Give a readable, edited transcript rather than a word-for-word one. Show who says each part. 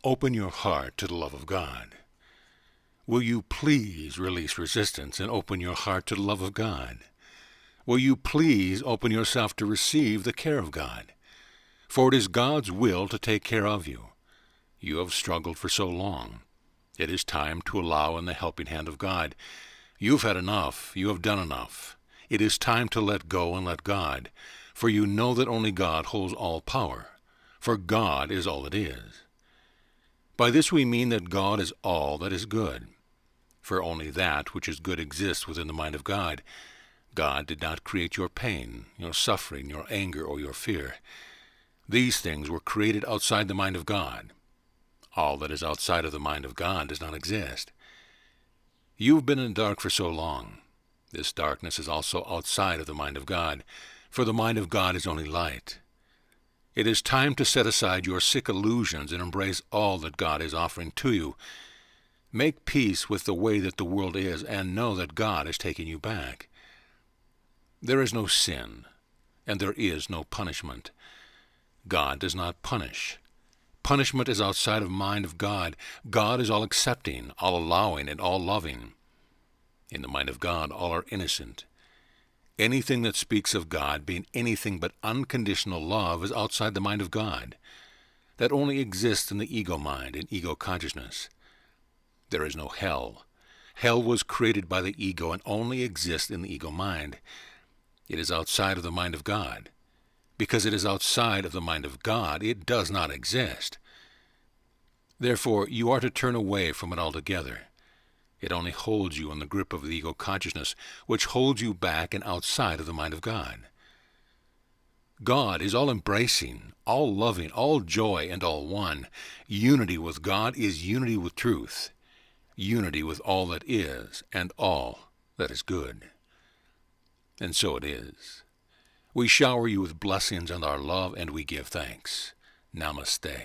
Speaker 1: open your heart to the love of God? Will you please release resistance and open your heart to the love of God? Will you please open yourself to receive the care of God? For it is God's will to take care of you. You have struggled for so long. It is time to allow in the helping hand of God. You've had enough. You have done enough. It is time to let go and let God, for you know that only God holds all power, for God is all it is. By this we mean that God is all that is good, for only that which is good exists within the mind of God. God did not create your pain, your suffering, your anger, or your fear. These things were created outside the mind of God. All that is outside of the mind of God does not exist. You've been in the dark for so long. This darkness is also outside of the mind of God, for the mind of God is only light. It is time to set aside your sick illusions and embrace all that God is offering to you. Make peace with the way that the world is and know that God is taking you back. There is no sin, and there is no punishment. God does not punish. Punishment is outside of the mind of God. God is all accepting, all allowing, and all loving. In the mind of God, all are innocent. Anything that speaks of God being anything but unconditional love is outside the mind of God. That only exists in the ego mind and ego consciousness. There is no hell. Hell was created by the ego and only exists in the ego mind. It is outside of the mind of God. Because it is outside of the mind of God, it does not exist. Therefore, you are to turn away from it altogether. It only holds you in the grip of the ego consciousness, which holds you back and outside of the mind of God. God is all-embracing, all-loving, all joy, and all one. Unity with God is unity with truth, unity with all that is and all that is good. And so it is. We shower you with blessings and our love, and we give thanks. Namaste.